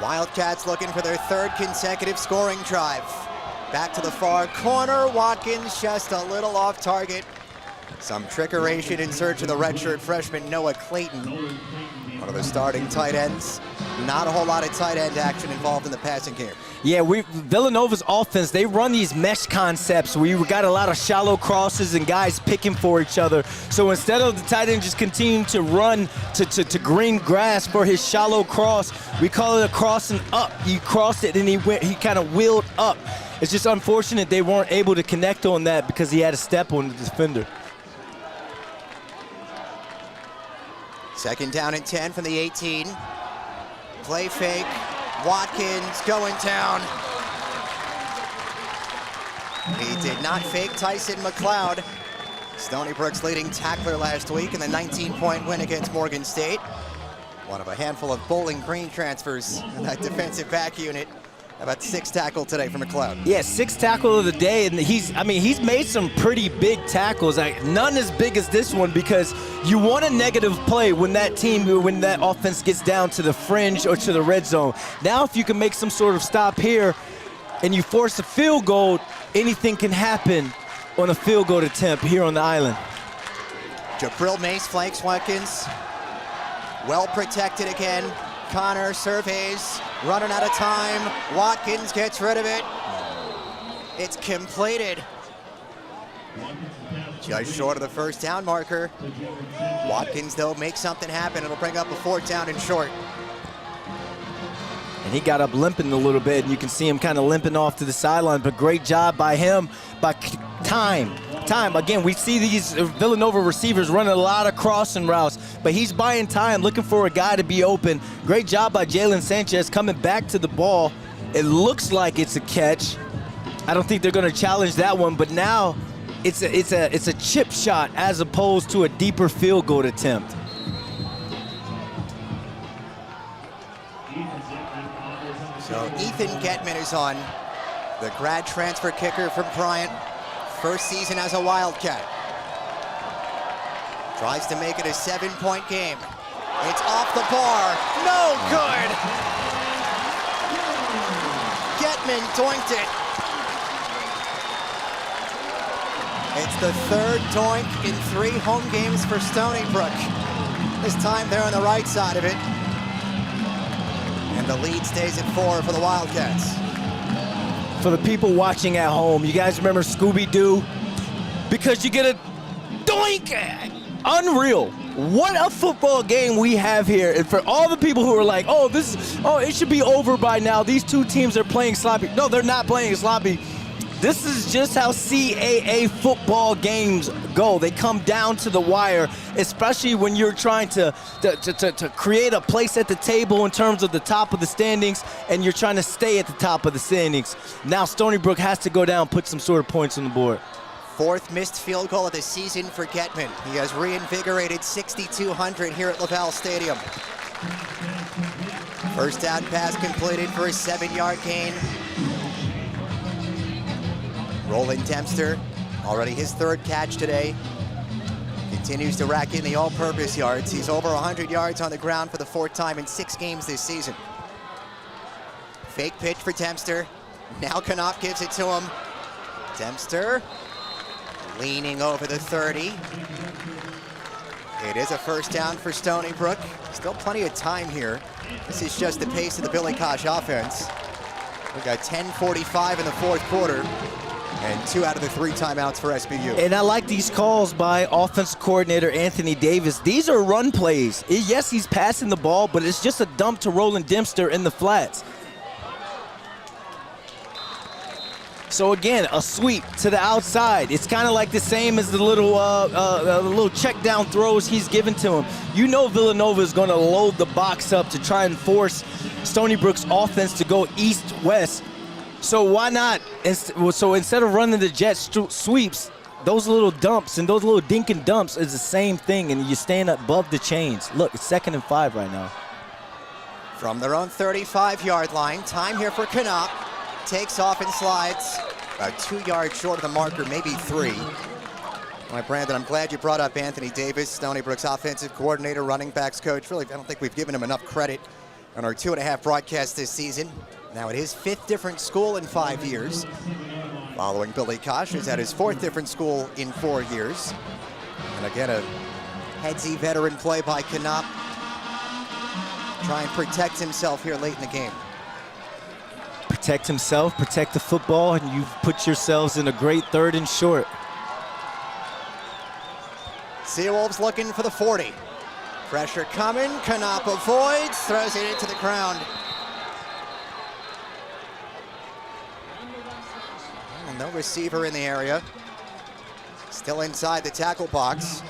Wildcats looking for their third consecutive scoring drive. Back to the far corner. Watkins just a little off target. Some trickeration in search of the redshirt freshman Noah Clayton, one of the starting tight ends. Not a whole lot of tight end action involved in the passing game. Yeah, Villanova's offense, they run these mesh concepts where you got a lot of shallow crosses and guys picking for each other. So instead of the tight end just continuing to run to green grass for his shallow cross, we call it a crossing up. He crossed it and he kind of wheeled up. It's just unfortunate they weren't able to connect on that because he had a step on the defender. Second down and 10 from the 18. Play fake. Watkins going down. He did not fake Tyson McLeod. Stony Brook's leading tackler last week in the 19-point win against Morgan State. One of a handful of Bowling Green transfers in that defensive back unit. How about 6 tackle today for McLeod? Yeah, 6 tackle of the day, and he's made some pretty big tackles. None as big as this one because you want a negative play when that offense gets down to the fringe or to the red zone. Now, if you can make some sort of stop here and you force a field goal, anything can happen on a field goal attempt here on the island. Jabril Mace flanks Watkins. Well protected again. Connor surveys, running out of time. Watkins gets rid of it. It's completed. Just short of the first down marker. Watkins, though, makes something happen. It'll bring up a 4th down and short. And he got up limping a little bit, and you can see him kind of limping off to the sideline, but great job by him by time. Again, we see these Villanova receivers running a lot of crossing routes, but he's buying time, looking for a guy to be open. Great job by Jalen Sanchez coming back to the ball. It looks like it's a catch. I don't think they're going to challenge that one, but now it's a chip shot as opposed to a deeper field goal attempt. So Ethan Getman is on, the grad transfer kicker from Bryant. First season as a Wildcat. Tries to make it a 7-point game. It's off the bar. No good. Getman doinked it. It's the 3rd doink in 3 home games for Stony Brook. This time they're on the right side of it. And the lead stays at 4 for the Wildcats. For the people watching at home, you guys remember Scooby-Doo? Because you get a doink! Unreal. What a football game we have here. And for all the people who are like, it should be over by now. These 2 teams are playing sloppy. No, they're not playing sloppy. This is just how CAA football games go. They come down to the wire, especially when you're trying to create a place at the table in terms of the top of the standings, and you're trying to stay at the top of the standings. Now Stony Brook has to go down and put some sort of points on the board. 4th missed field goal of the season for Getman. He has reinvigorated 6,200 here at LaValle Stadium. First down pass completed for a 7-yard gain. Roland Dempster, already his 3rd catch today. Continues to rack in the all-purpose yards. He's over 100 yards on the ground for the 4th time in 6 games this season. Fake pitch for Dempster. Now Knopp gives it to him. Dempster leaning over the 30. It is a first down for Stony Brook. Still plenty of time here. This is just the pace of the Billy Koch offense. We've got 10:45 in the 4th quarter. And 2 out of the 3 timeouts for SBU. And I like these calls by offensive coordinator Anthony Davis. These are run plays. Yes, he's passing the ball, but it's just a dump to Roland Dempster in the flats. So again, a sweep to the outside. It's kind of like the same as the little check down throws he's given to him. You know Villanova is going to load the box up to try and force Stony Brook's offense to go east-west. So why not? So instead of running the jet sweeps, those little dumps and those little dink and dumps is the same thing, and you're staying above the chains. Look, it's 2nd and 5 right now. From their own 35-yard line, time here for Knopp. Takes off and slides. About 2 yards short of the marker, maybe 3. All right, Brandon, I'm glad you brought up Anthony Davis, Stony Brook's offensive coordinator, running backs coach. Really, I don't think we've given him enough credit on our 2.5 broadcasts this season. Now at his 5th different school in 5 years. Following Billy Kosh, who's at his 4th different school in 4 years. And again, a headsy veteran play by Knopp. Try and protect himself here late in the game. Protect himself, protect the football, and you've put yourselves in a great 3rd and short. Seawolves looking for the 40. Pressure coming, Knopp avoids, throws it into the ground. No receiver in the area. Still inside the tackle box.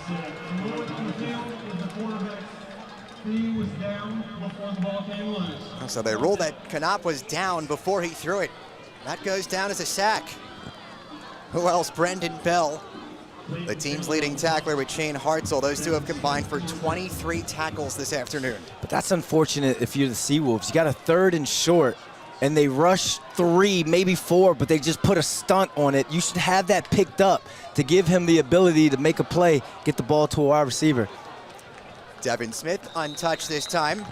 So they ruled that Knopp was down before he threw it. That goes down as a sack. Who else? Brendan Bell, the team's leading tackler with Shane Hartzell. Those two have combined for 23 tackles this afternoon. But that's unfortunate if you're the Seawolves. You got a 3rd and short, and they rush 3, maybe 4, but they just put a stunt on it. You should have that picked up to give him the ability to make a play, get the ball to a wide receiver. Devin Smith untouched this time.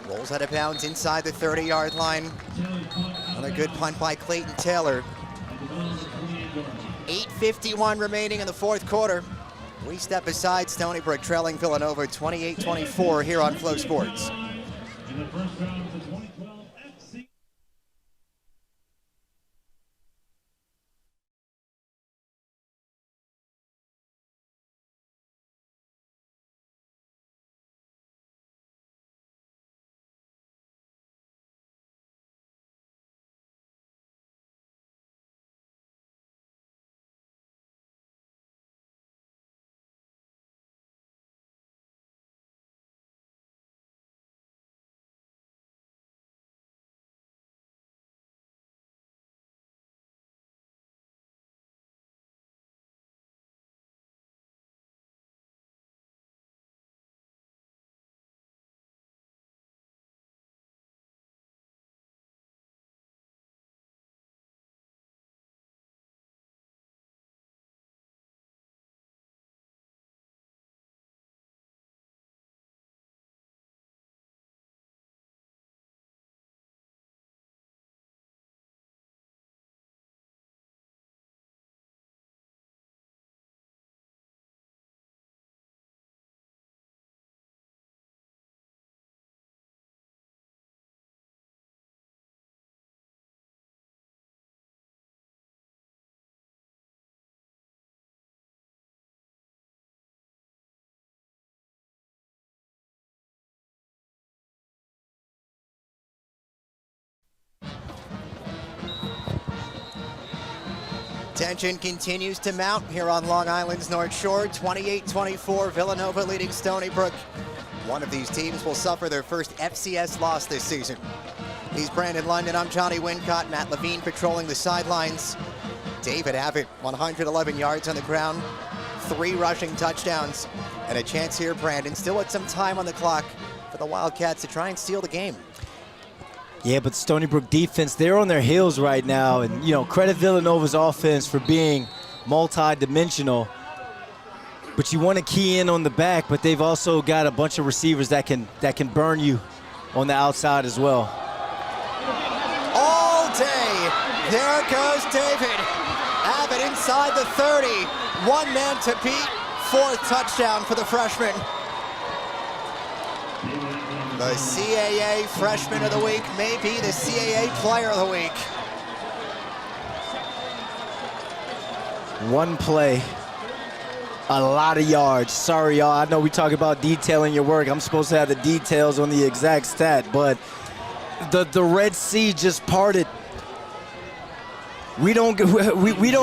Rolls out of bounds inside the 30-yard line. Another good punt by Clayton Taylor. 8:51 remaining in the 4th quarter. We step aside, Stony Brook trailing Villanova 28-24 here on Flow Sports. Tension continues to mount here on Long Island's North Shore. 28-24, Villanova leading Stony Brook. One of these teams will suffer their first FCS loss this season. He's Brandon London, I'm Johnny Wincott. Matt Levine patrolling the sidelines. David Abbott, 111 yards on the ground, 3 rushing touchdowns, and a chance here, Brandon, still with some time on the clock for the Wildcats to try and steal the game. Yeah, but Stony Brook defense, they're on their heels right now. And, you know, credit Villanova's offense for being multi-dimensional. But you want to key in on the back, but they've also got a bunch of receivers that can burn you on the outside as well. All day, there goes David. Abbott inside the 30. One man to beat. 4th touchdown for the freshman. The CAA Freshman of the Week, maybe the CAA Player of the Week. One play, a lot of yards. Sorry, y'all. I know we talk about detailing your work. I'm supposed to have the details on the exact stat, but the Red Sea just parted. We don't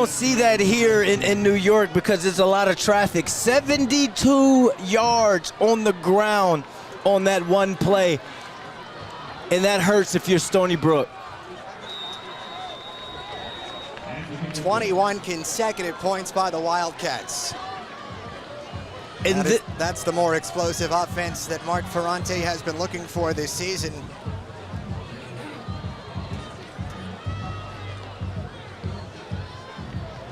see that here in New York because there's a lot of traffic. 72 yards on the ground on that one play, and that hurts if you're Stony Brook. 21 consecutive points by the Wildcats. And that's the more explosive offense that Mark Ferrante has been looking for this season.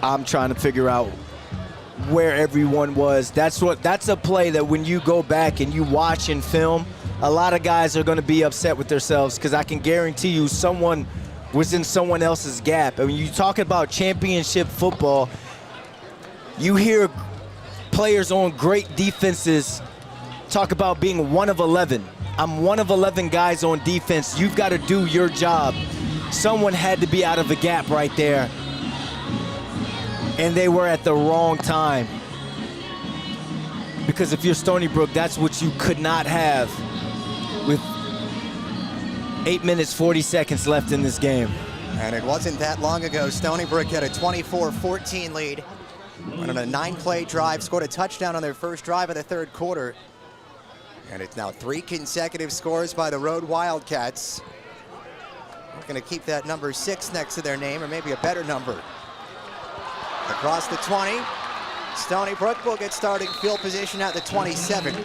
I'm trying to figure out where everyone was. That's a play that when you go back and you watch in film, a lot of guys are going to be upset with themselves because I can guarantee you someone was in someone else's gap. I mean, you talk about championship football, you hear players on great defenses talk about being 1 of 11. I'm 1 of 11 guys on defense. You've got to do your job. Someone had to be out of the gap right there, and they were at the wrong time. Because if you're Stony Brook, that's what you could not have with 8 minutes, 40 seconds left in this game. And it wasn't that long ago, Stony Brook had a 24-14 lead. Went on a 9-play drive, scored a touchdown on their first drive of the third quarter. And it's now 3 consecutive scores by the Road Wildcats. We're going to keep that number 6 next to their name, or maybe a better number. Across the 20, Stony Brook will get starting field position at the 27.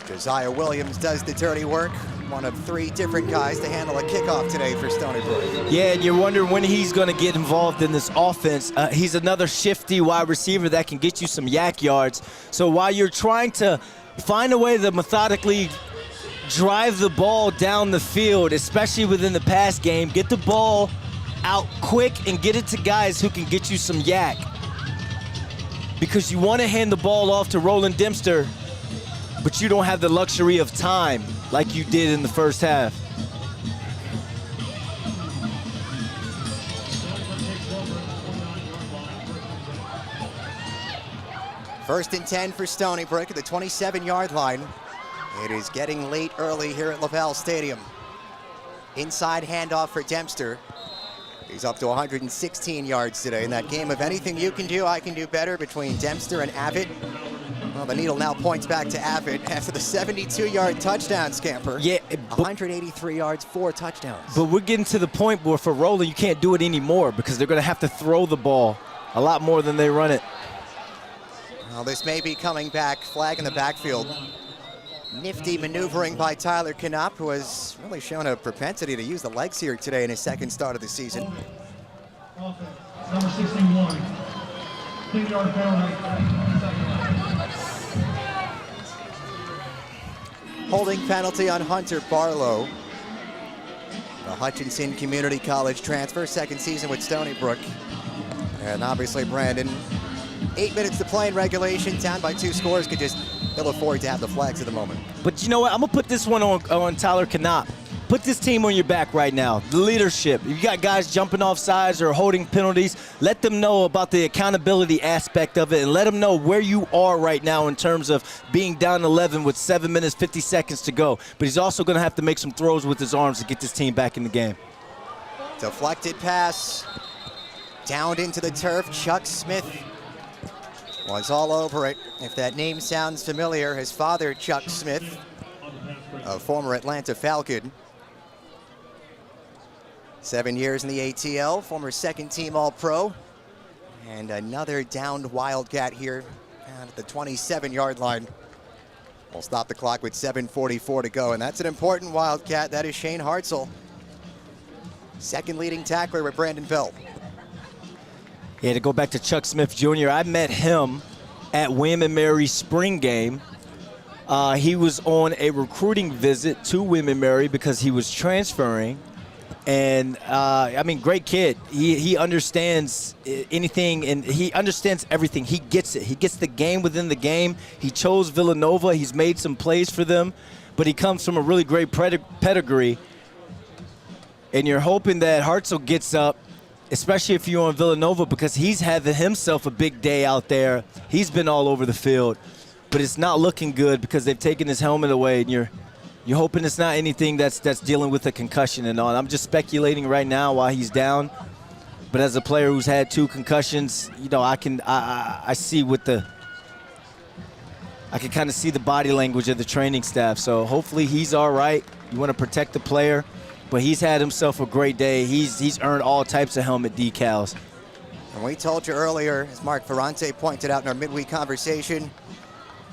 Josiah Williams does the dirty work. One of 3 different guys to handle a kickoff today for Stony Brook. Yeah, and you're wondering when he's going to get involved in this offense. He's another shifty wide receiver that can get you some yak yards. So while you're trying to find a way to methodically drive the ball down the field, especially within the pass game, get the ball out quick and get it to guys who can get you some yak. Because you want to hand the ball off to Roland Dempster, but you don't have the luxury of time like you did in the first half. First and 10 for Stony Brook at the 27-yard line. It is getting late early here at LaValle Stadium. Inside handoff for Dempster. He's up to 116 yards today in that game of anything you can do, I can do better between Dempster and Abbott. Well, the needle now points back to Abbott after the 72-yard touchdown scamper. Yeah, 183 yards, 4 touchdowns. But we're getting to the point where for Roland, you can't do it anymore because they're going to have to throw the ball a lot more than they run it. Well, this may be coming back, flag in the backfield. Nifty maneuvering by Tyler Knopp, who has really shown a propensity to use the legs here today in his second start of the season. Number 61, 10-yard penalty. Holding penalty on Hunter Barlow. The Hutchinson Community College transfer, second season with Stony Brook. And obviously Brandon, 8 minutes to play in regulation, down by 2 scores, could just ill afford to have the flags at the moment. But you know what? I'm going to put this one on Tyler Knopp. Put this team on your back right now. The leadership. If you got guys jumping off sides or holding penalties, let them know about the accountability aspect of it and let them know where you are right now in terms of being down 11 with 7 minutes, 50 seconds to go. But he's also going to have to make some throws with his arms to get this team back in the game. Deflected pass. Downed into the turf. Chuck Smith was all over it. If that name sounds familiar, his father, Chuck Smith, a former Atlanta Falcon. 7 years in the ATL, former second-team All-Pro. And another downed Wildcat here at the 27-yard line. We'll stop the clock with 7:44 to go, and that's an important Wildcat. That is Shane Hartzell, second leading tackler with Brandon Bell. Yeah, to go back to Chuck Smith Jr., I met him at William & Mary's spring game. He was on a recruiting visit to William & Mary because he was transferring. And, I mean, great kid. He understands anything, and he understands everything. He gets it. He gets the game within the game. He chose Villanova. He's made some plays for them. But he comes from a really great pedigree. And you're hoping that Hartzell gets up, especially if you're on Villanova, because he's having himself a big day out there. He's been all over the field. But it's not looking good because they've taken his helmet away, and you're hoping it's not anything that's dealing with a concussion and all. I'm just speculating right now while he's down. But as a player who's had 2 concussions, you know, I can kind of see the body language of the training staff. So hopefully he's all right. You want to protect the player, but he's had himself a great day. He's earned all types of helmet decals. And we told you earlier, as Mark Ferrante pointed out in our midweek conversation,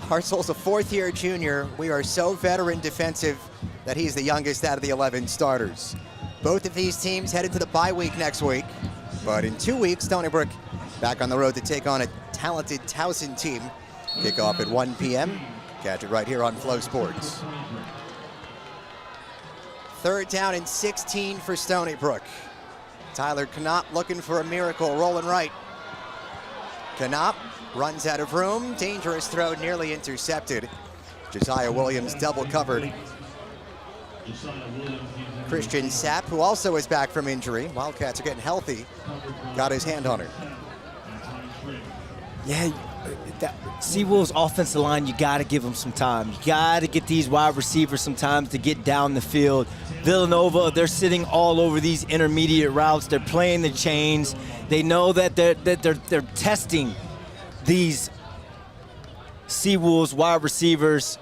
Hartzell's a 4th-year junior. We are so veteran defensive that he's the youngest out of the 11 starters. Both of these teams headed to the bye week next week. But in 2 weeks, Stony Brook back on the road to take on a talented Towson team. Kickoff at 1 p.m. Catch it right here on Flow Sports. 3rd down and 16 for Stony Brook. Tyler Knopp looking for a miracle, rolling right. Knopp runs out of room. Dangerous throw, nearly intercepted. Josiah Williams double covered. Christian Sapp, who also is back from injury. Wildcats are getting healthy. Got his hand on her. Yeah, that Seawolves offensive line, you got to give them some time. You got to get these wide receivers some time to get down the field. Villanova, they're sitting all over these intermediate routes. They're playing the chains. They know that they're testing these Seawolves wide receivers.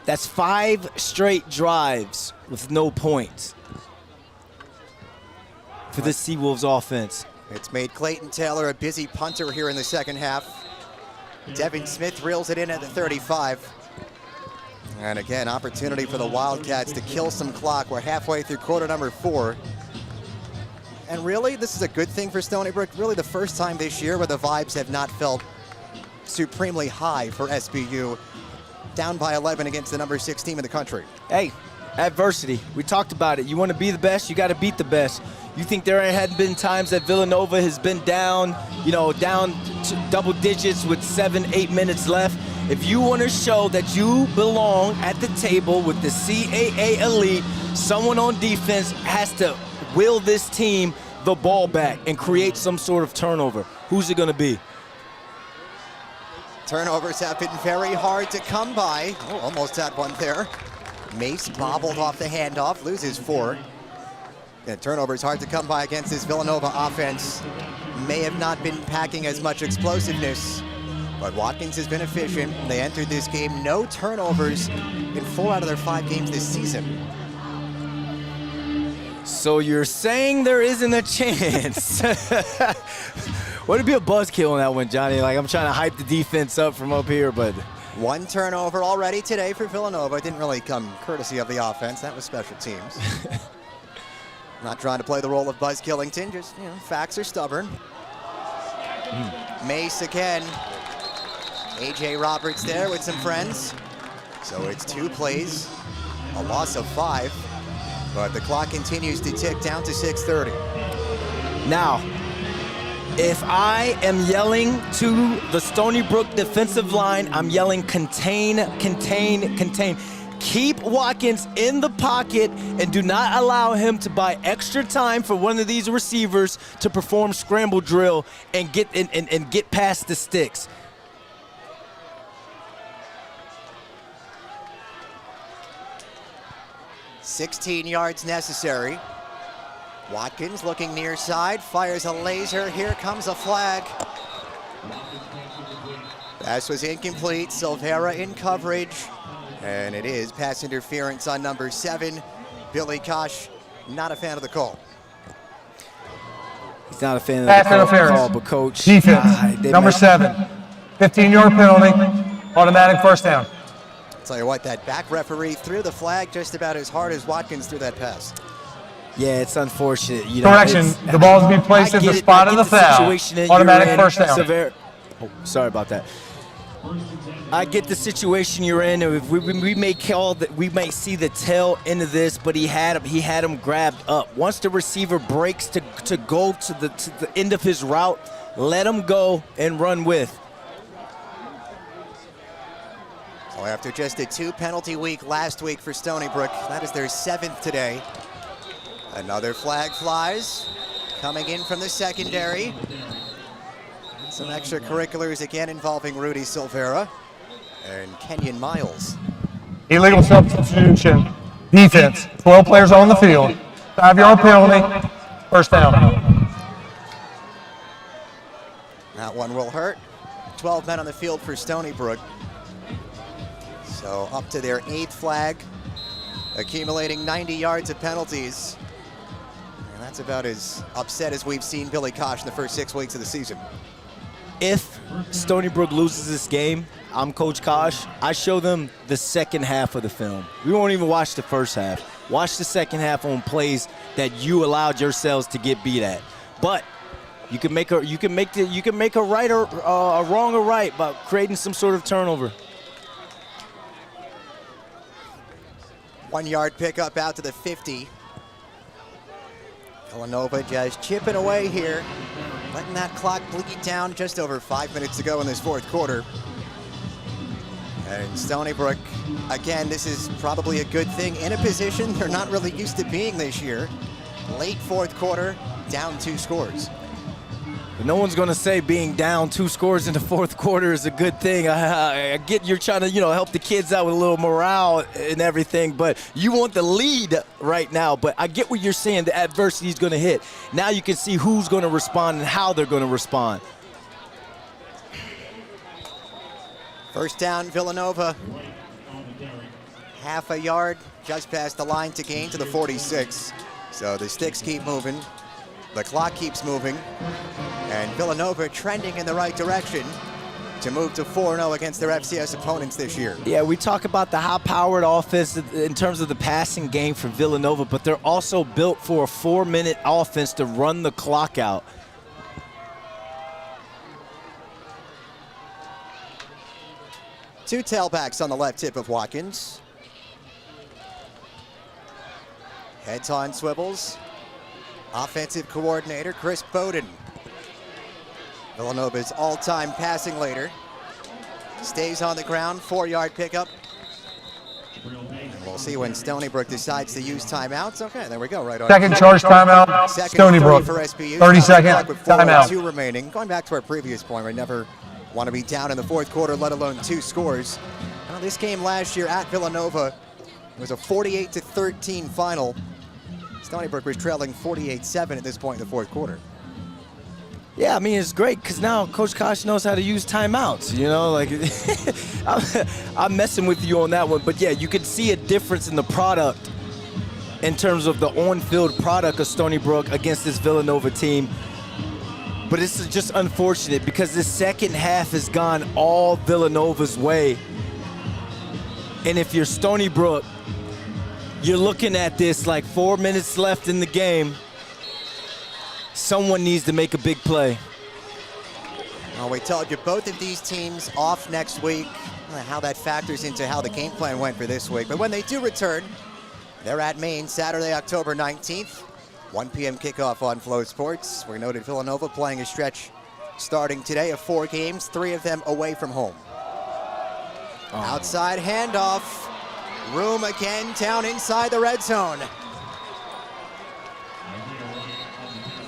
That's 5 straight drives with no points for this Seawolves offense. It's made Clayton Taylor a busy punter here in the second half. Devin Smith reels it in at the 35. And again, opportunity for the Wildcats to kill some clock. We're halfway through quarter number 4. And really, this is a good thing for Stony Brook. Really the first time this year where the vibes have not felt supremely high for SBU. Down by 11 against the number 6 team in the country. Hey, adversity. We talked about it. You want to be the best, you got to beat the best. You think there hadn't been times that Villanova has been down, down to double digits with 7-8 minutes left? If you want to show that you belong at the table with the CAA elite, someone on defense has to will this team the ball back and create some sort of turnover. Who's it going to be? Turnovers have been very hard to come by. Oh, almost had one there. Mace bobbled off the handoff, loses 4. Yeah, turnovers hard to come by against this Villanova offense. May have not been packing as much explosiveness, but Watkins has been efficient. They entered this game no turnovers in 4 out of their 5 games this season. So you're saying there isn't a chance? Would it be a buzzkill on that one, Johnny? Like, I'm trying to hype the defense up from up here, but 1 turnover already today for Villanova. It didn't really come courtesy of the offense. That was special teams. Not trying to play the role of Buzz Killington, just, facts are stubborn. Mace again. A.J. Roberts there with some friends. So it's 2 plays, a loss of 5, but the clock continues to tick down to 6:30. Now, if I am yelling to the Stony Brook defensive line, I'm yelling contain, contain, contain. Keep Watkins in the pocket and do not allow him to buy extra time for one of these receivers to perform scramble drill and get past the sticks. $16 yards necessary. Watkins looking near side, fires a laser. Here comes a flag. Pass was incomplete. Silvera in coverage. And it is pass interference on number 7. Billy Kosh, not a fan of the call. He's not a fan of the call, but coach. Defense, number 7. 15-yard penalty, automatic first down. I'll tell you what, that back referee threw the flag just about as hard as Watkins threw that pass. Yeah, it's unfortunate. Correction, the ball's being placed at the spot of the foul. Automatic first down. Oh, sorry about that. I get the situation you're in. We may call that, we may see the tail end of this, but he had him grabbed up. Once the receiver breaks to go to the end of his route, let him go and run with. So after just a 2-penalty week last week for Stony Brook, that is their 7th today. Another flag flies, coming in from the secondary. Some extracurriculars again involving Rudy Silvera and Kenyon Miles. Illegal substitution. Defense. 12 players on the field. 5-yard penalty. First down. That one will hurt. 12 men on the field for Stony Brook. So up to their 8th flag, accumulating 90 yards of penalties. And that's about as upset as we've seen Billy Kosh in the first 6 weeks of the season. If Stony Brook loses this game, I'm Coach Kosh. I show them the second half of the film. We won't even watch the first half. Watch the second half on plays that you allowed yourselves to get beat at. But you can make a right or a wrong or right by creating some sort of turnover. 1 yard pickup out to the 50. Villanova just chipping away here, letting that clock bleed down just over 5 minutes to go in this fourth quarter. And Stony Brook, again, this is probably a good thing in a position they're not really used to being this year. Late fourth quarter, down 2 scores. No one's going to say being down 2 scores in the fourth quarter is a good thing. I get you're trying to, help the kids out with a little morale and everything, but you want the lead right now. But I get what you're saying. The adversity is going to hit. Now you can see who's going to respond and how they're going to respond. First down, Villanova. Half a yard, just past the line to gain to the 46. So the sticks keep moving. The clock keeps moving. And Villanova trending in the right direction to move to 4-0 against their FCS opponents this year. Yeah, we talk about the high-powered offense in terms of the passing game for Villanova, but they're also built for a 4-minute offense to run the clock out. Two tailbacks on the left hip of Watkins. Heads on swivels. Offensive coordinator Chris Bowden. Villanova's all-time passing leader. Stays on the ground, 4-yard pickup. And we'll see when Stony Brook decides to use timeouts. Okay, there we go, right on. Second charge timeout, Stony Brook. For SBU. 30-second timeout. 4:02 remaining. Going back to our previous point, we never want to be down in the fourth quarter, let alone 2 scores. Now, this game last year at Villanova was a 48-13 final. Stony Brook was trailing 48-7 at this point in the fourth quarter. Yeah, I mean, it's great because now Coach Kosh knows how to use timeouts, I'm messing with you on that one. But, yeah, you could see a difference in the product in terms of the on-field product of Stony Brook against this Villanova team. But it's just unfortunate because the second half has gone all Villanova's way. And if you're Stony Brook, you're looking at this like 4 minutes left in the game. Someone needs to make a big play. Well, we told you both of these teams off next week, how that factors into how the game plan went for this week. But when they do return, they're at Maine Saturday, October 19th. 1 p.m. kickoff on Flow Sports. We noted Villanova playing a stretch starting today of 4 games, 3 of them away from home. Outside handoff. Room again, down inside the red zone.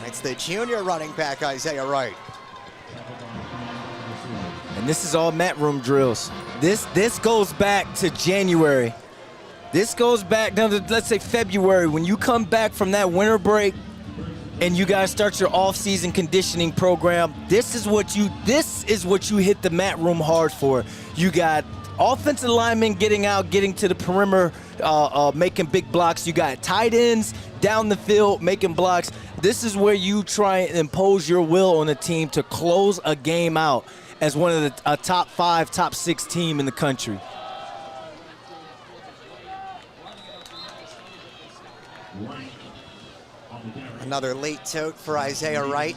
It's the junior running back, Isaiah Wright. And this is all mat room drills. This goes back to January. This goes back down to, let's say, February, when you come back from that winter break and you guys start your off-season conditioning program. This is what you hit the mat room hard for. You got offensive linemen getting out, getting to the perimeter, making big blocks. You got tight ends down the field making blocks. This is where you try and impose your will on a team to close a game out as one of the top 5, top 6 team in the country. Another late tote for Isaiah Wright.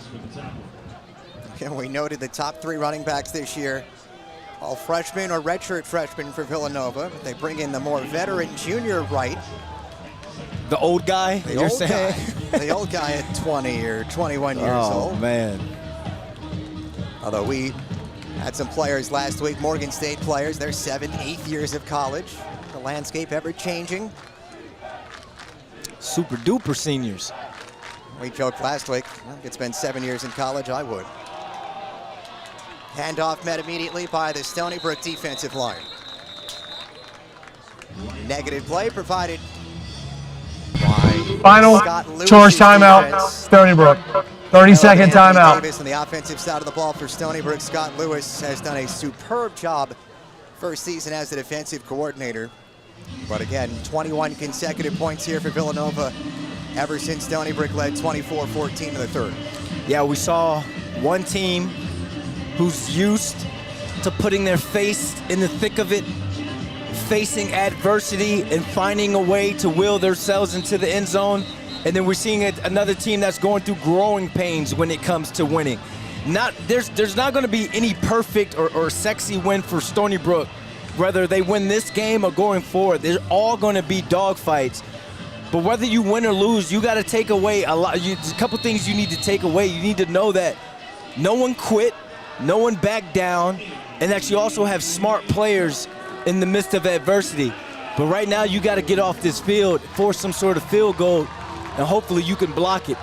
And we noted the top 3 running backs this year, all freshmen or redshirt freshmen for Villanova. They bring in the more veteran junior Wright. The old guy, you're saying? The old guy at 20 or 21 years old. Oh, man. Although we had some players last week, Morgan State players, they're 7, 8 years of college. The landscape ever changing. Super duper seniors. We joked last week, well, it's been 7 years in college, I would. Handoff met immediately by the Stony Brook defensive line. Negative play provided by Final charge timeout, Stony Brook. 30-second timeout. Davis on the offensive side of the ball for Stony Brook. Scott Lewis has done a superb job first season as the defensive coordinator. But again, 21 consecutive points here for Villanova ever since Stony Brook led 24-14 in the third. Yeah, we saw one team who's used to putting their face in the thick of it, facing adversity and finding a way to will themselves into the end zone. And then we're seeing another team that's going through growing pains when it comes to winning. There's not going to be any perfect or sexy win for Stony Brook, whether they win this game or going forward, they're all going to be dogfights. But whether you win or lose, you got to take away a couple things you need to take away. You need to know that no one quit, no one backed down, and that you also have smart players in the midst of adversity. But right now, you got to get off this field, force some sort of field goal, and hopefully you can block it.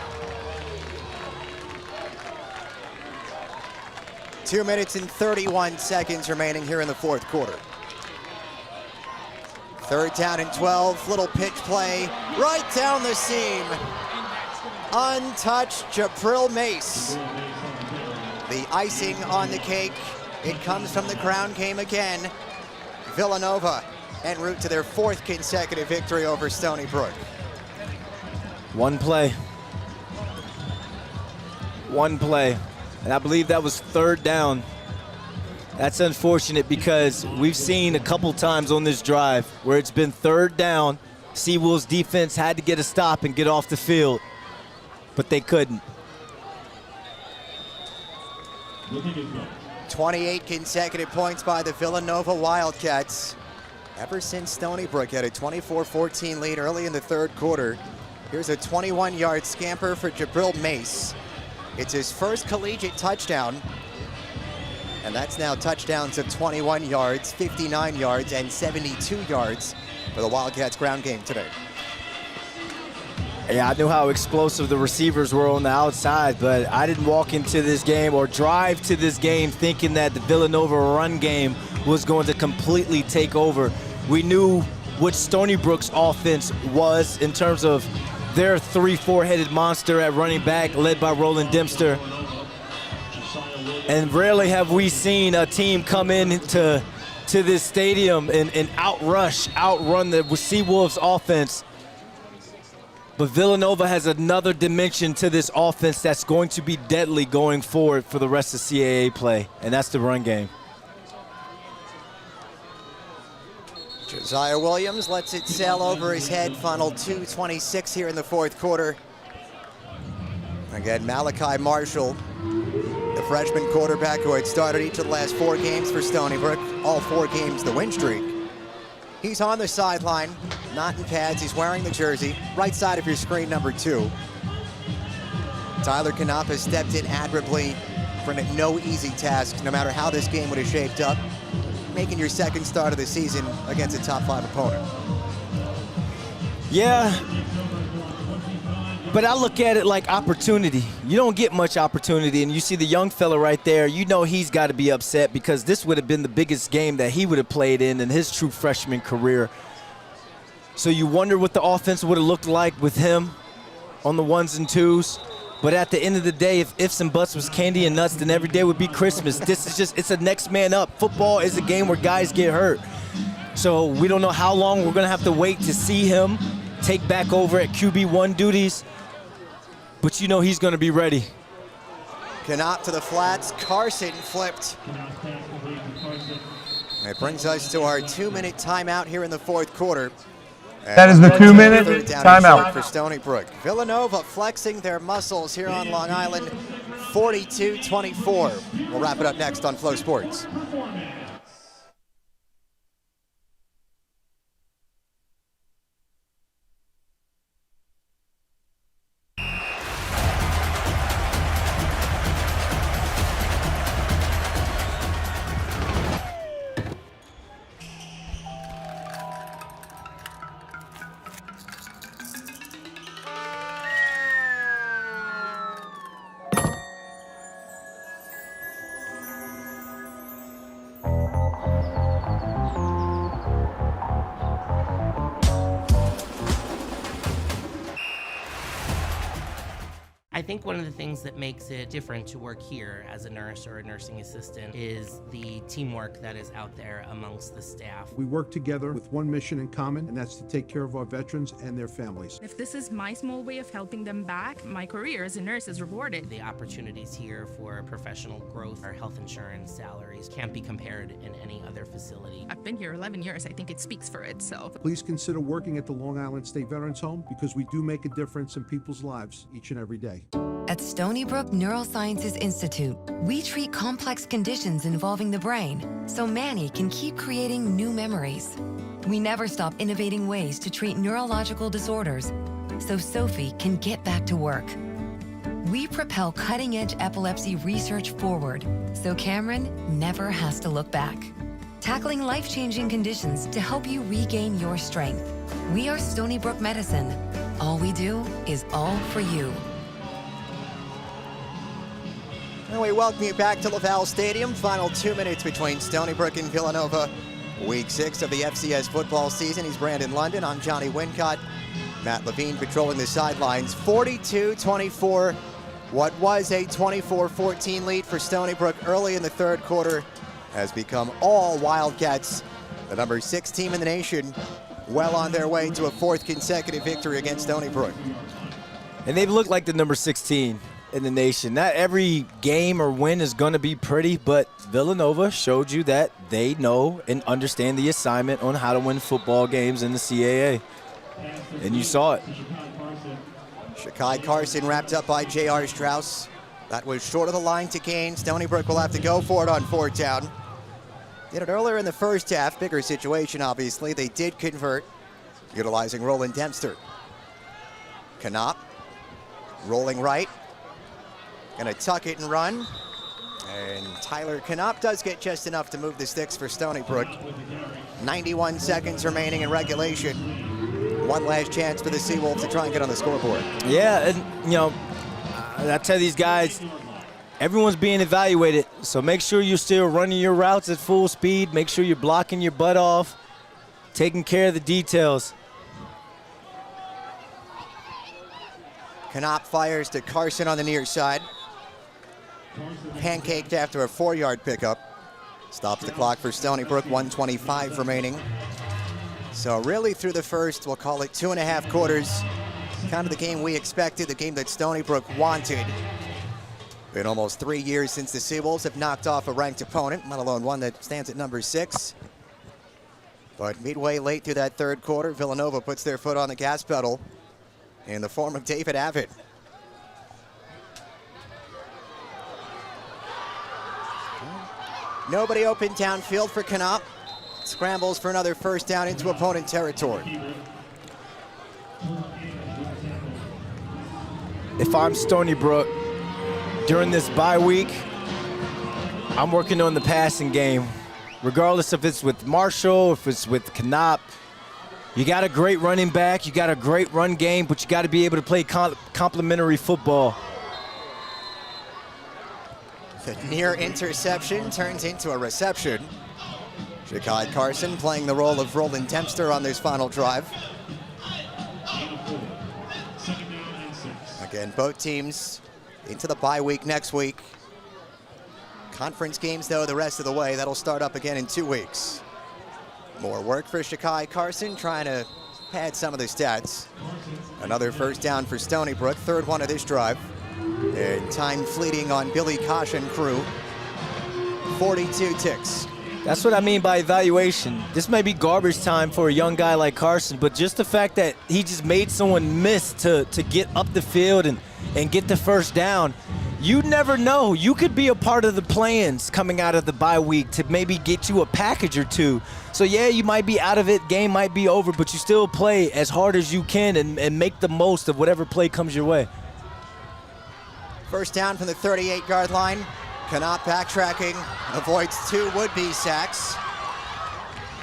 2 minutes and 31 seconds remaining here in the fourth quarter. Third down and 12, little pitch play, right down the seam. Untouched Jabril Mace. The icing on the cake, it comes from the ground game again. Villanova en route to their fourth consecutive victory over Stony Brook. One play. One play. And I believe that was third down. That's unfortunate because we've seen a couple times on this drive where it's been third down. Seawolves defense had to get a stop and get off the field, but they couldn't. 28 consecutive points by the Villanova Wildcats. Ever since Stony Brook had a 24-14 lead early in the third quarter. Here's a 21-yard scamper for Jabril Mace. It's his first collegiate touchdown. And that's now touchdowns of 21 yards, 59 yards, and 72 yards for the Wildcats ground game today. Yeah, I knew how explosive the receivers were on the outside, but I didn't walk into this game or drive to this game thinking that the Villanova run game was going to completely take over. We knew what Stony Brook's offense was in terms of their 3-4-headed monster at running back led by Roland Dempster. And rarely have we seen a team come into this stadium and outrun the Seawolves offense. But Villanova has another dimension to this offense that's going to be deadly going forward for the rest of CAA play, and that's the run game. Josiah Williams lets it sail over his head, funnel 2:26 here in the fourth quarter. Again, Malachi Marshall, the freshman quarterback who had started each of the last 4 games for Stony Brook, all 4 games the win streak. He's on the sideline, not in pads, he's wearing the jersey, right side of your screen, number 2. Tyler Canapa stepped in admirably for no easy task, no matter how this game would have shaped up, making your second start of the season against a top 5 opponent. Yeah, but I look at it like opportunity. You don't get much opportunity, and you see the young fella right there, you know he's got to be upset because this would have been the biggest game that he would have played in his true freshman career. So you wonder what the offense would have looked like with him on the 1s and 2s. But at the end of the day, if ifs and buts was candy and nuts, then every day would be Christmas. This is just, it's a next man up. Football is a game where guys get hurt. So we don't know how long we're going to have to wait to see him take back over at QB1 duties. But you know he's going to be ready. Canop to the flats, Carson flipped. It brings us to our 2-minute timeout here in the fourth quarter. That is the 2-minute timeout for Stony Brook. Villanova flexing their muscles here on Long Island, 42-24. We'll wrap it up next on Flow Sports. I think one of the things that makes it different to work here as a nurse or a nursing assistant is the teamwork that is out there amongst the staff. We work together with one mission in common, and that's to take care of our veterans and their families. If this is my small way of helping them back, my career as a nurse is rewarded. The opportunities here for professional growth, our health insurance, salaries can't be compared in any other facility. I've been here 11 years. I think it speaks for itself. Please consider working at the Long Island State Veterans Home because we do make a difference in people's lives each and every day. At Stony Brook Neurosciences Institute, we treat complex conditions involving the brain so Manny can keep creating new memories. We never stop innovating ways to treat neurological disorders so Sophie can get back to work. We propel cutting-edge epilepsy research forward so Cameron never has to look back. Tackling life-changing conditions to help you regain your strength. We are Stony Brook Medicine. All we do is all for you. And we welcome you back to Laval Stadium. Final 2 minutes between Stony Brook and Villanova. Week 6 of the FCS football season. He's Brandon London. I'm Johnny Wincott. Matt Levine patrolling the sidelines. 42-24. What was a 24-14 lead for Stony Brook early in the third quarter has become all Wildcats. The number 6 team in the nation, well on their way to a 4th consecutive victory against Stony Brook. And they've looked like the number 16 in the nation. Not every game or win is going to be pretty, but Villanova showed you that they know and understand the assignment on how to win football games in the CAA. And you saw it. Shakai Carson wrapped up by J.R. Strauss. That was short of the line to gain. Stony Brook will have to go for it on 4th down. Did it earlier in the first half. Bigger situation, obviously. They did convert, utilizing Roland Dempster. Knopp, rolling right. Gonna tuck it and run. And Tyler Knopp does get just enough to move the sticks for Stony Brook. 91 seconds remaining in regulation. One last chance for the Seawolves to try and get on the scoreboard. Yeah, and you know, I tell these guys, everyone's being evaluated, so make sure you're still running your routes at full speed. Make sure you're blocking your butt off, taking care of the details. Knopp fires to Carson on the near side. Pancaked after a 4-yard pickup. Stops the clock for Stony Brook, 1:25 remaining. So really through the first, we'll call it 2.5 quarters, kind of the game we expected, the game that Stony Brook wanted. Been almost 3 years since the Seawolves have knocked off a ranked opponent, let alone one that stands at number 6. But midway late through that third quarter, Villanova puts their foot on the gas pedal in the form of David Abbott. Nobody open downfield for Knopp. Scrambles for another first down into opponent territory. If I'm Stony Brook, during this bye week, I'm working on the passing game. Regardless if it's with Marshall, if it's with Knopp, you got a great running back, you got a great run game, but you got to be able to play complementary football. The near interception turns into a reception. Shakai Carson playing the role of Roland Dempster on this final drive. Again, both teams into the bye week next week. Conference games, though, the rest of the way. That'll start up again in 2 weeks. More work for Shakai Carson, trying to pad some of the stats. Another first down for Stony Brook, 3rd one of this drive. And time fleeting on Billy Kosh and crew. 42 ticks. That's what I mean by evaluation. This may be garbage time for a young guy like Carson, but just the fact that he just made someone miss to get up the field and get the first down, you never know. You could be a part of the plans coming out of the bye week to maybe get you a package or two. So yeah, you might be out of it, game might be over, but you still play as hard as you can and make the most of whatever play comes your way. First down from the 38-yard line. Knopp backtracking, avoids 2 would-be sacks,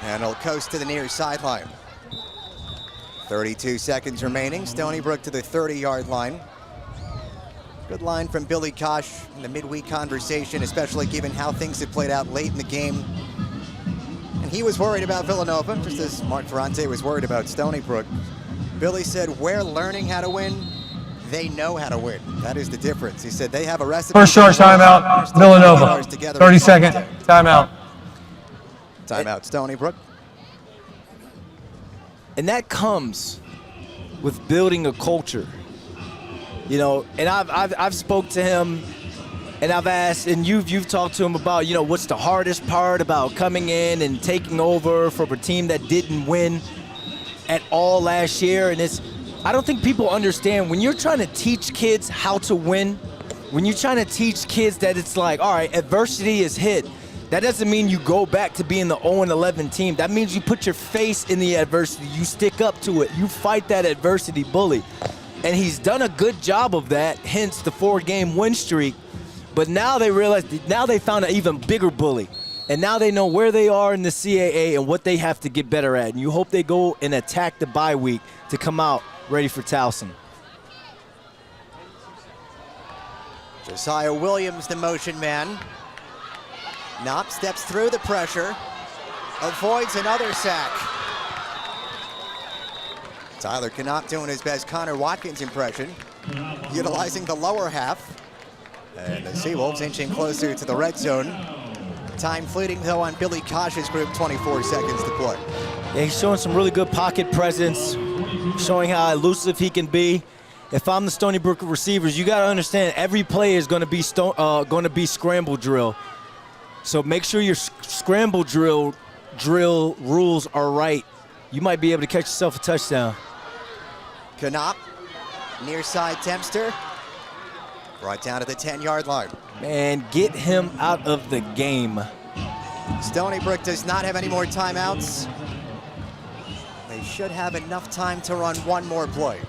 and he'll coast to the near sideline. 32 seconds remaining. Stony Brook to the 30-yard line. Good line from Billy Kosh in the midweek conversation, especially given how things had played out late in the game. And he was worried about Villanova, just as Mark Ferrante was worried about Stony Brook. Billy said, we're learning how to win. They know how to win. That is the difference. He said they have a recipe. First short timeout, Villanova. 30-second timeout. Timeout, Stony Brook. And that comes with building a culture. You know, and I've spoke to him, and I've asked, and you've talked to him about, you know, what's the hardest part about coming in and taking over from a team that didn't win at all last year, and it's I don't think people understand when you're trying to teach kids how to win, when you're trying to teach kids that it's like, all right, adversity is hit. That doesn't mean you go back to being the 0-11 team. That means you put your face in the adversity. You stick up to it. You fight that adversity bully. And he's done a good job of that, hence the 4-game win streak. But now they realize, now they found an even bigger bully. And now they know where they are in the CAA and what they have to get better at. And you hope they go and attack the bye week to come out ready for Towson. Josiah Williams, the motion man. Knopp steps through the pressure, avoids another sack. Tyler Knopp doing his best Connor Watkins impression, utilizing the lower half. And the Seawolves inching closer to the red zone. Time fleeting though on Billy Kosh's group, 24 seconds to play. Yeah, he's showing some really good pocket presence, showing how elusive he can be. If I'm the Stony Brook receivers, you got to understand every play is going to be scramble drill. So make sure your scramble drill rules are right. You might be able to catch yourself a touchdown. Knopp, near side Dempster, brought down to the 10-yard line. Man, get him out of the game. Stony Brook does not have any more timeouts. They should have enough time to run one more play.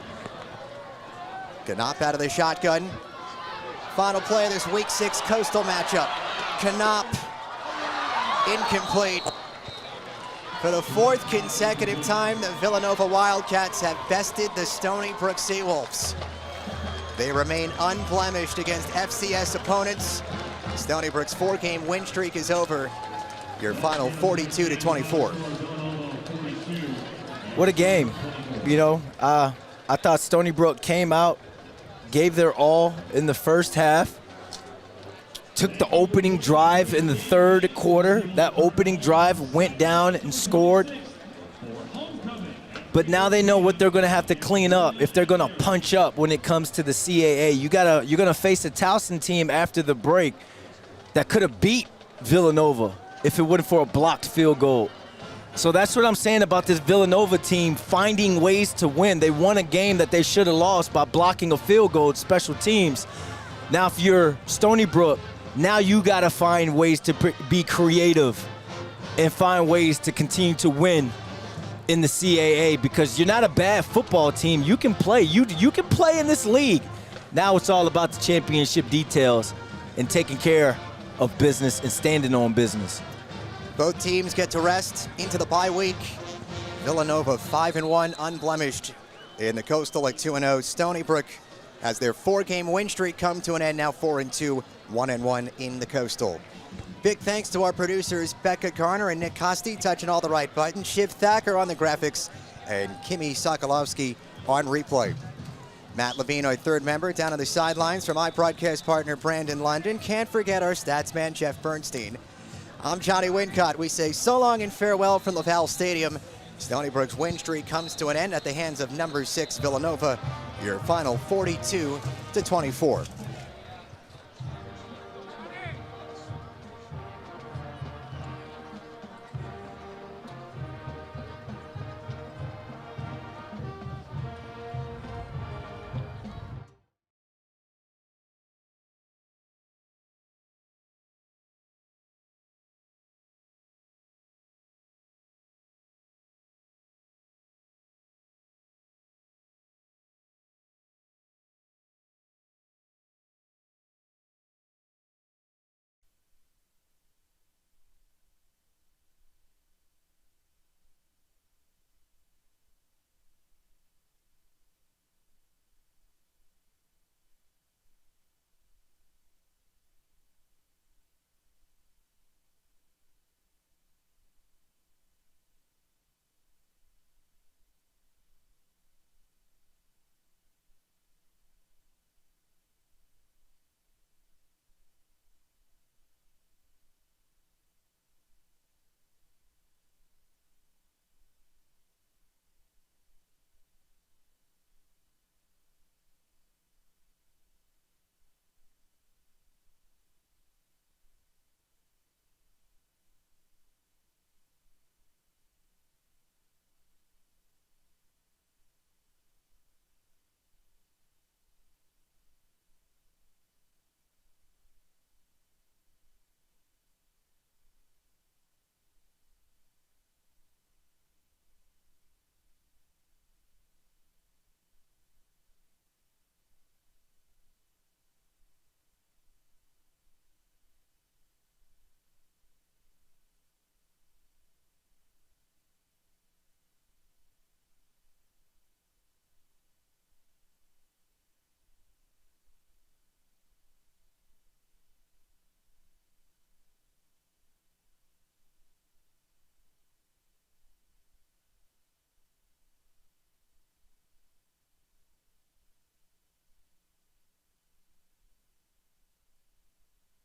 Knopp out of the shotgun. Final play of this Week 6 Coastal matchup. Knopp, incomplete. For the 4th consecutive time, the Villanova Wildcats have bested the Stony Brook Seawolves. They remain unblemished against FCS opponents. Stony Brook's 4-game win streak is over. Your final 42-24. What a game. You know, I thought Stony Brook came out, gave their all in the first half, took the opening drive in the 3rd quarter. That opening drive went down and scored. But now they know what they're going to have to clean up if they're going to punch up when it comes to the CAA. You're going to face a Towson team after the break that could have beat Villanova if it wasn't for a blocked field goal. So that's what I'm saying about this Villanova team finding ways to win. They won a game that they should have lost by blocking a field goal at special teams. Now, if you're Stony Brook, now you got to find ways to be creative and find ways to continue to win in the CAA, because you're not a bad football team. You can play. You can play in this league. Now it's all about the championship details and taking care of business and standing on business. Both teams get to rest into the bye week. Villanova 5-1, unblemished in the Coastal at 2-0. Stony Brook has their 4-game win streak come to an end, now 4-2, 1-1 in the Coastal. Big thanks to our producers, Becca Garner and Nick Costi, touching all the right buttons, Shiv Thacker on the graphics, and Kimmy Sokolowski on replay. Matt Levine, our 3rd member, down on the sidelines from my broadcast partner, Brandon London. Can't forget our stats man, Jeff Bernstein. I'm Johnny Wincott. We say so long and farewell from Laval Stadium. Stony Brook's win streak comes to an end at the hands of number 6 Villanova. Your final 42-24.